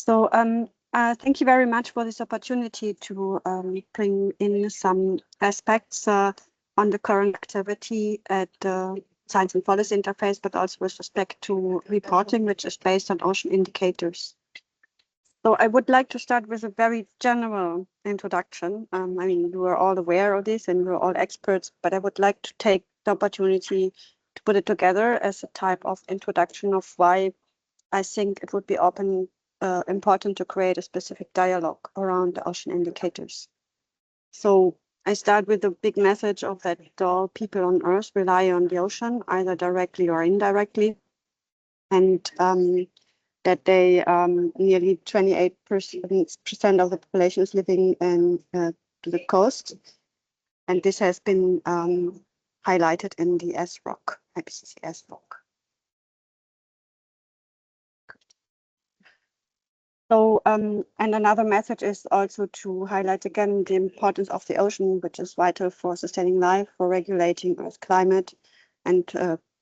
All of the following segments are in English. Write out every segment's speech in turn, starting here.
Thank you very much for this opportunity to bring in some aspects on the current activity at the Science and Policy Interface, but also with respect to reporting, which is based on ocean indicators. So I would like to start with a very general introduction. I mean, you are all aware of this and we're all experts, but I would like to take the opportunity to put it together as a type of introduction of why I think it would be important to create a specific dialogue around the ocean indicators. So I start with the big message of that all people on Earth rely on the ocean, either directly or indirectly, and that they nearly 28% of the population is living to the coast, and this has been highlighted in the SROC, IPCC SROC. So, and another message is also to highlight again the importance of the ocean, which is vital for sustaining life, for regulating Earth's climate, and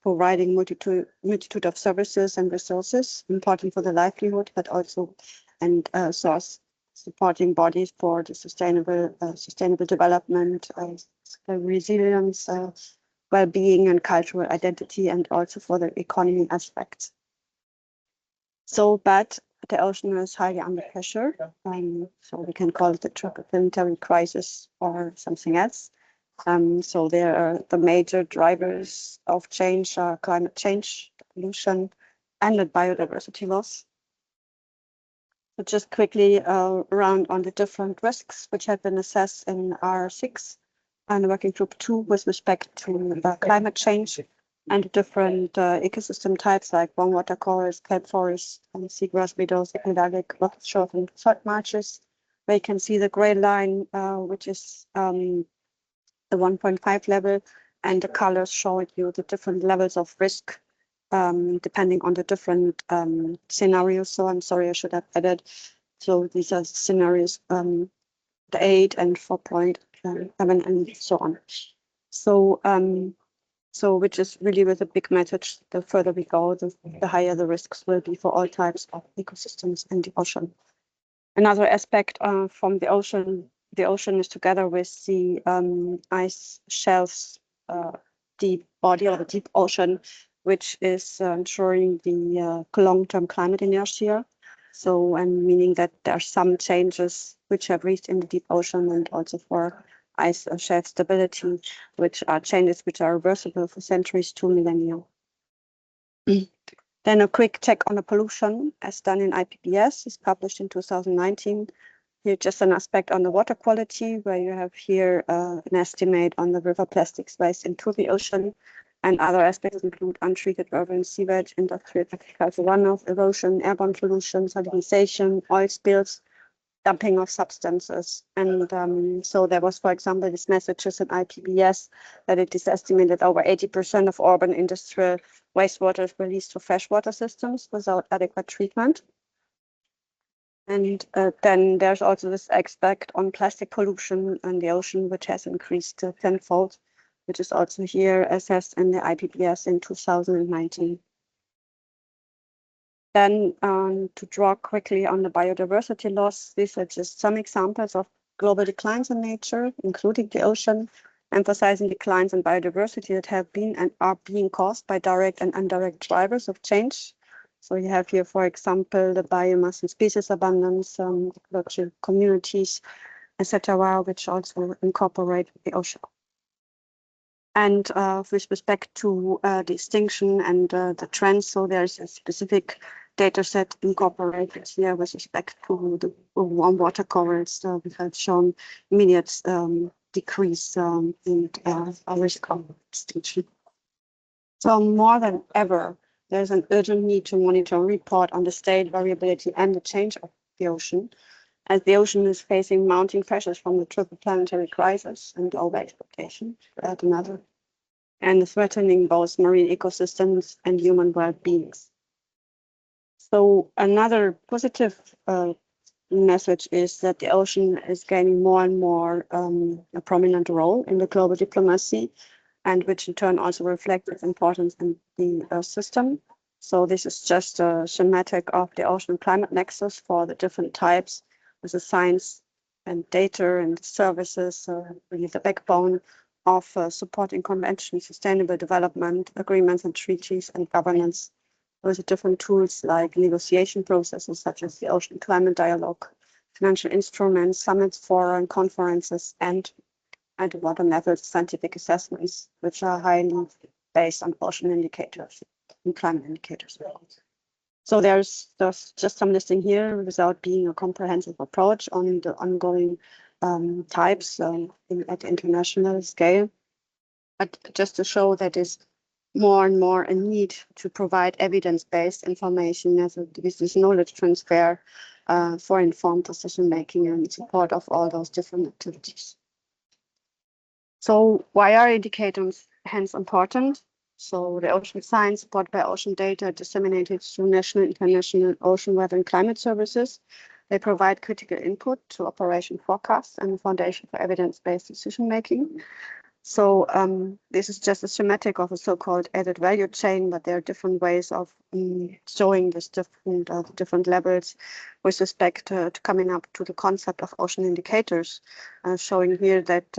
providing multitude of services and resources, important for the livelihood, but also source supporting bodies for the sustainable development, resilience, well-being, and cultural identity, and also for the economy aspects. So, but the ocean is highly under pressure, so we can call it a planetary crisis or something else. So there are the major drivers of change are climate change, pollution, and the biodiversity loss. So just quickly around on the different risks which have been assessed in R6 and working group 2 with respect to climate change and different ecosystem types like warm water corals, kelp forests, seagrass meadows, equidalic, rock shores, and salt marshes, where you can see the gray line, which is the 1.5 level, and the colors show you the different levels of risk depending on the different scenarios. So I'm sorry, I should have added. So these are scenarios, the 8 and 4.7 and so on. So which is really with a big message, the further we go, the higher the risks will be for all types of ecosystems in the ocean. Another aspect from the ocean is together with the ice shelves, deep body or the deep ocean, which is ensuring the long-term climate inertia. So, and meaning that there are some changes which have reached in the deep ocean, and also for ice shelf stability, which are changes which are reversible for centuries to millennia. Then a quick check on the pollution as done in IPBES is published in 2019. Here just an aspect on the water quality, where you have here an estimate on the river plastics waste into the ocean, and other aspects include untreated urban sewage, industrial agricultural runoff, erosion, airborne pollution, salinization, oil spills, dumping of substances. And so there was, for example, this messages in IPBES that it is estimated over 80% of urban industrial wastewater is released to freshwater systems without adequate treatment. And then there's also this aspect on plastic pollution in the ocean, which has increased tenfold, which is also here assessed in the IPBES in 2019. Then to draw quickly on the biodiversity loss, these are just some examples of global declines in nature, including the ocean, emphasizing declines in biodiversity that have been and are being caused by direct and indirect drivers of change. So you have here, for example, the biomass and species abundance, ecological communities, etc., which also incorporate the ocean. And with respect to the extinction and the trends, so there's a specific data set incorporated here with respect to the warm water corals. We have shown immediate decrease in risk of extinction. So more than ever, there's an urgent need to monitor and report on the state, variability, and the change of the ocean, as the ocean is facing mounting pressures from the triple planetary crisis and overexploitation, to add another, and threatening both marine ecosystems and human well-beings. So another positive message is that the ocean is gaining more and more a prominent role in the global diplomacy, and which in turn also reflects its importance in the Earth system. So this is just a schematic of the ocean climate nexus for the different types with the science and data and services, really the backbone of supporting conventions, sustainable development agreements and treaties and governance. With different tools like negotiation processes such as the Ocean Climate Dialogue, financial instruments, summits, fora, and conferences, and at the bottom level, scientific assessments, which are highly based on ocean indicators and climate indicators. So there's just some listing here without being a comprehensive approach on the ongoing types at the international scale, but just to show that is more and more a need to provide evidence-based information as with this knowledge transfer for informed decision-making and support of all those different activities. So why are indicators hence important? So the ocean science supported by ocean data disseminated through national, international ocean weather and climate services. They provide critical input to operation forecasts and foundation for evidence-based decision-making. So this is just a schematic of a so-called added value chain, but there are different ways of showing this different levels with respect to coming up to the concept of ocean indicators, showing here that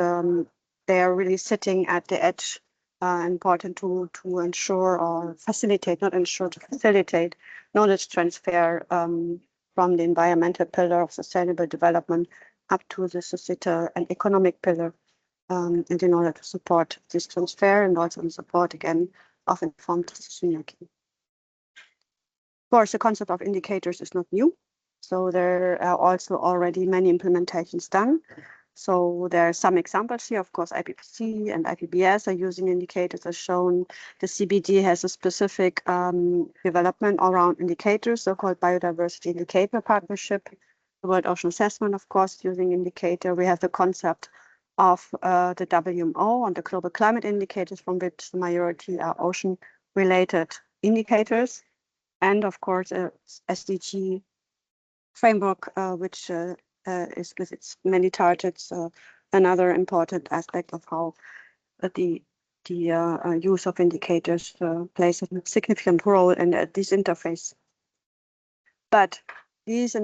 they are really sitting at the edge, important to ensure or facilitate, not ensure, to facilitate knowledge transfer from the environmental pillar of sustainable development up to the societal and economic pillar. And in order to support this transfer and also in support, again, of informed decision making. Of course, the concept of indicators is not new. So there are also already many implementations done. So there are some examples here. Of course, IPCC and IPBES are using indicators as shown. The CBD has a specific development around indicators, so-called Biodiversity Indicator Partnership. The World Ocean Assessment, of course, using indicator. We have the concept of the WMO on the global climate indicators, from which the majority are ocean-related indicators. And of course, a SDG framework, which is with its many targets, another important aspect of how the use of indicators plays a significant role in this interface. But these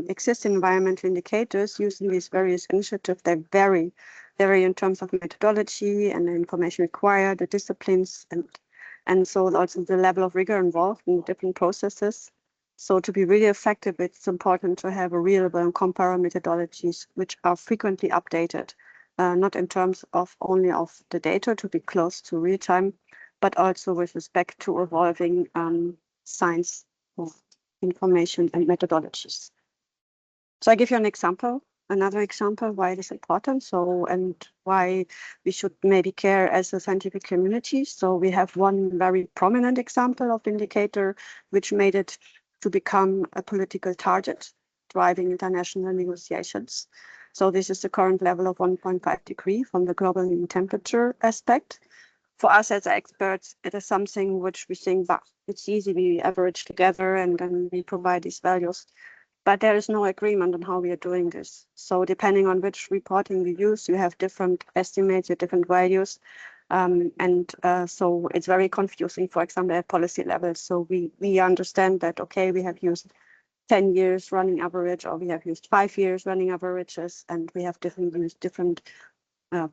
existing environmental indicators using these various initiatives, they vary in terms of methodology and the information required, the disciplines, and so also the level of rigor involved in different processes. So to be really effective, it's important to have a reliable and comparable methodologies which are frequently updated, not in terms of only of the data to be close to real time, but also with respect to evolving science of information and methodologies. So I give you an example, another example why it is important. So, and why we should maybe care as a scientific community. So we have one very prominent example of indicator which made it to become a political target, driving international negotiations. So this is the current level of 1.5 degrees from the global mean temperature aspect. For us as experts, it is something which we think, bah, it's easy, we average together and then we provide these values. But there is no agreement on how we are doing this. So depending on which reporting we use, you have different estimates, you have different values. So it's very confusing, for example, at policy levels. So we understand that, okay, we have used 10 years running average, or we have used 5 years running averages, and we have used different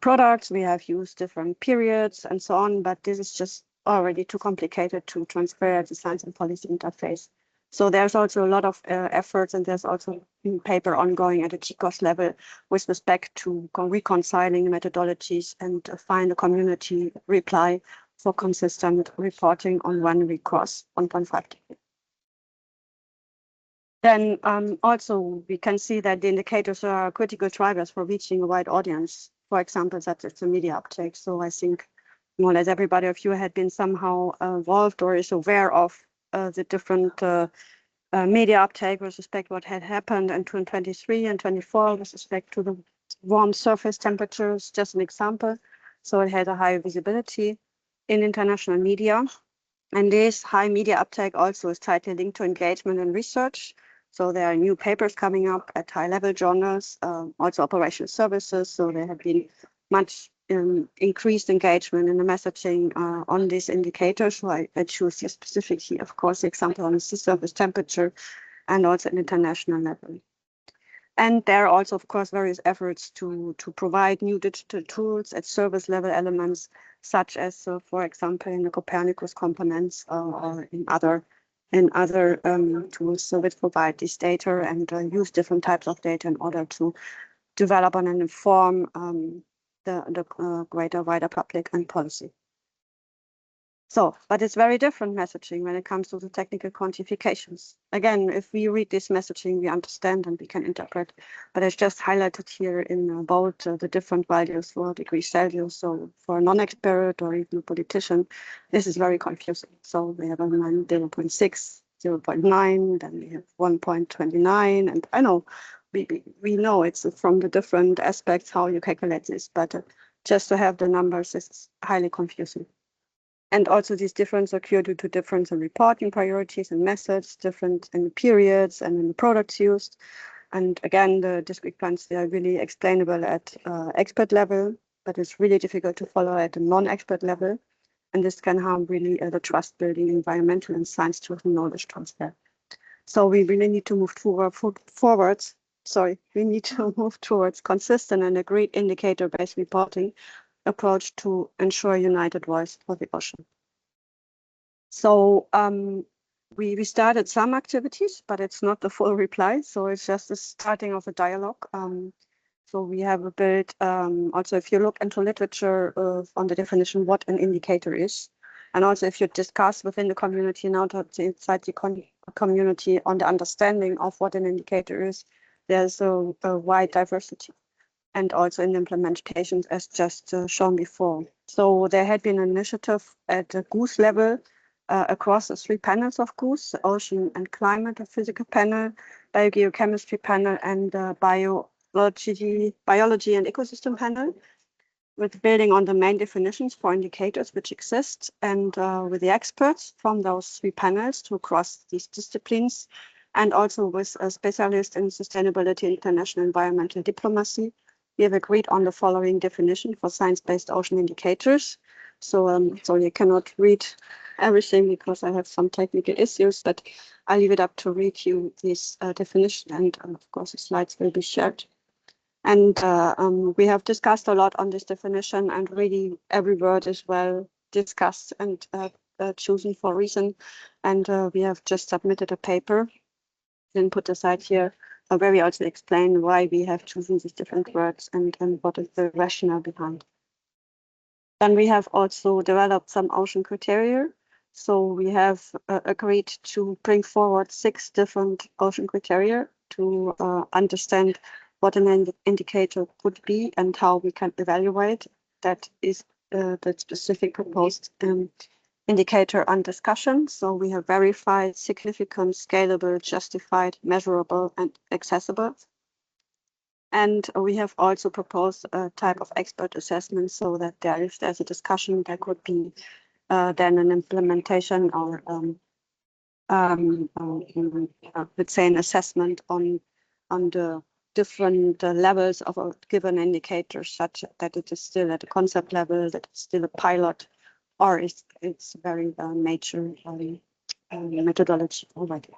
products, we have used different periods and so on, but this is just already too complicated to transfer at the science and policy interface. So there's also a lot of efforts, and there's also a paper ongoing at a GCOS level with respect to reconciling methodologies and find a community reply for consistent reporting on when we cross 1.5 degrees. Then also we can see that the indicators are critical drivers for reaching a wide audience. For example, that it's a media uptake. So I think more or less everybody of you had been somehow involved or is aware of the different media uptake with respect to what had happened in 2023 and 24 with respect to the warm surface temperatures, just an example. So it had a high visibility in international media. And this high media uptake also is tightly linked to engagement and research. So there are new papers coming up at high-level journals, also operational services. So there have been much increased engagement in the messaging on these indicators. So I choose here specifically, of course, the example on the sea surface temperature and also at international level. And there are also, of course, various efforts to provide new digital tools at service level elements, such as, for example, in the Copernicus components or in other tools, so which provide this data and use different types of data in order to develop and inform the greater, wider public and policy. So, but it's very different messaging when it comes to the technical quantifications. Again, if we read this messaging, we understand and we can interpret, but it's just highlighted here in bold the different values for degrees Celsius. So for a non-expert or even a politician, this is very confusing. So we have a 0.6, 0.9, then we have 1.29, and I know we know it's from the different aspects how you calculate this, but just to have the numbers is highly confusing. And also these differences occur due to difference in reporting priorities and methods, different in the periods and in the products used. And again, the discrepancies are really explainable at expert level, but it's really difficult to follow at the non-expert level. And this can harm really the trust building, environmental and science-driven knowledge transfer. So we really need to move forwards. We need to move towards consistent and agreed indicator-based reporting approach to ensure a united voice for the ocean. So we started some activities, but it's not the full reply. So it's just the starting of a dialogue. So we have built, also if you look into literature on the definition what an indicator is, and also if you discuss within the community now inside the community on the understanding of what an indicator is, there's a wide diversity. And also in the implementations as just shown before. So there had been an initiative at the GOOSE level across the 3 panels of GOOSE, the ocean and climate, a physical panel, biogeochemistry panel, and biology and ecosystem panel, with building on the main definitions for indicators which exist, and with the experts from those 3 panels to cross these disciplines, and also with a specialist in sustainability and international environmental diplomacy. We have agreed on the following definition for science-based ocean indicators. So you cannot read everything because I have some technical issues, but I'll leave it up to read you this definition, and of course the slides will be shared. And we have discussed a lot on this definition, and really every word is well discussed and chosen for a reason. And we have just submitted a paper, then put aside here, where we also explain why we have chosen these different words and what is the rationale behind. Then we have also developed some ocean criteria. So we have agreed to bring forward 6 different ocean criteria to understand what an indicator could be and how we can evaluate. That is the specific proposed indicator on discussion. So we have verified, significant, scalable, justified, measurable, and accessible. And we have also proposed a type of expert assessment so that if there's a discussion, there could be then an implementation or let's say an assessment on the different levels of a given indicator, such that it is still at a concept level, that it's still a pilot, or it's very mature methodology already.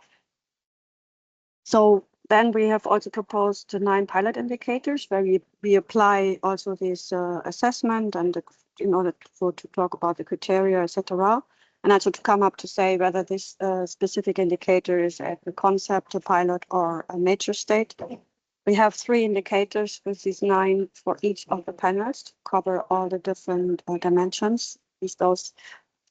So then we have also proposed 9 pilot indicators where we apply also this assessment and in order to talk about the criteria, etc. And also to come up to say whether this specific indicator is at the concept, a pilot, or a mature state. We have 3 indicators with these 9 for each of the panels to cover all the different dimensions. Those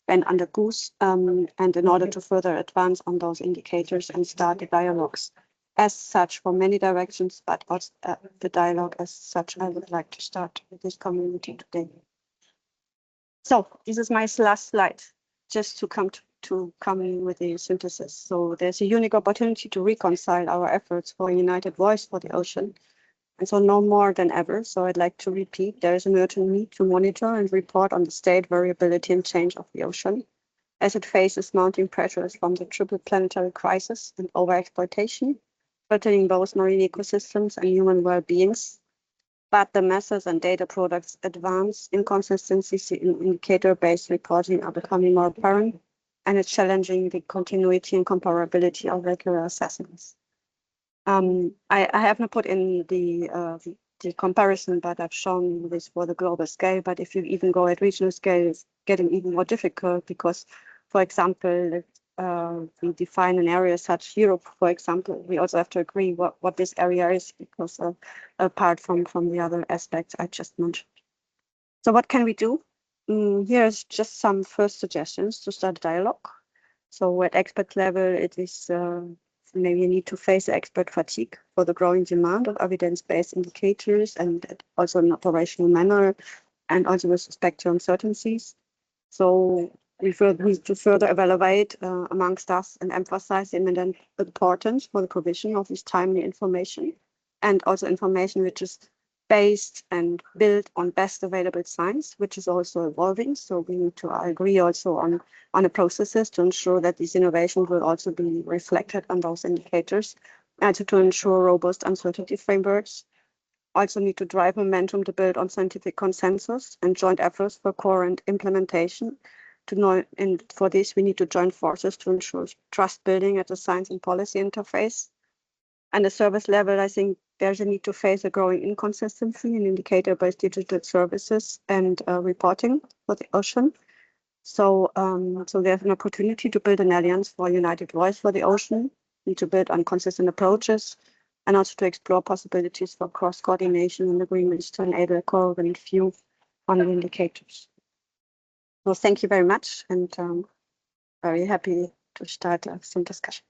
went under GOOSE, and in order to further advance on those indicators and start the dialogues as such for many directions, but also the dialogue as such, I would like to start with this community today. So this is my last slide, just to come with a synthesis. So there's a unique opportunity to reconcile our efforts for a united voice for the ocean. And so no more than ever. So I'd like to repeat, there is an urgent need to monitor and report on the state, variability, and change of the ocean as it faces mounting pressures from the triple planetary crisis and overexploitation, threatening both marine ecosystems and human well-beings. but the methods and data products advance, inconsistencies in indicator-based reporting are becoming more apparent, and it's challenging the continuity and comparability of regular assessments. I have not put in the comparison, but I've shown this for the global scale. But if you even go at regional scale, it's getting even more difficult because, for example, we define an area such Europe, for example, we also have to agree what this area is because apart from the other aspects I just mentioned. So what can we do? Here's just some first suggestions to start a dialogue. So at expert level, it is maybe you need to face expert fatigue for the growing demand of evidence-based indicators and also in operational manner and also with respect to uncertainties. So we need to further evaluate amongst us and emphasize the imminent importance for the provision of this timely information and also information which is based and built on best available science, which is also evolving. So we need to agree also on the processes to ensure that these innovations will also be reflected on those indicators and to ensure robust uncertainty frameworks. Also need to drive momentum to build on scientific consensus and joint efforts for coherent implementation. And for this, we need to join forces to ensure trust building at the science and policy interface. And the service level, I think there's a need to face a growing inconsistency in indicator-based digital services and reporting for the ocean. So, so there's an opportunity to build an alliance for a united voice for the ocean, and to build on consistent approaches, and also to explore possibilities for cross-coordination and agreements to enable a coherent view on the indicators. So thank you very much, and very happy to start some discussion.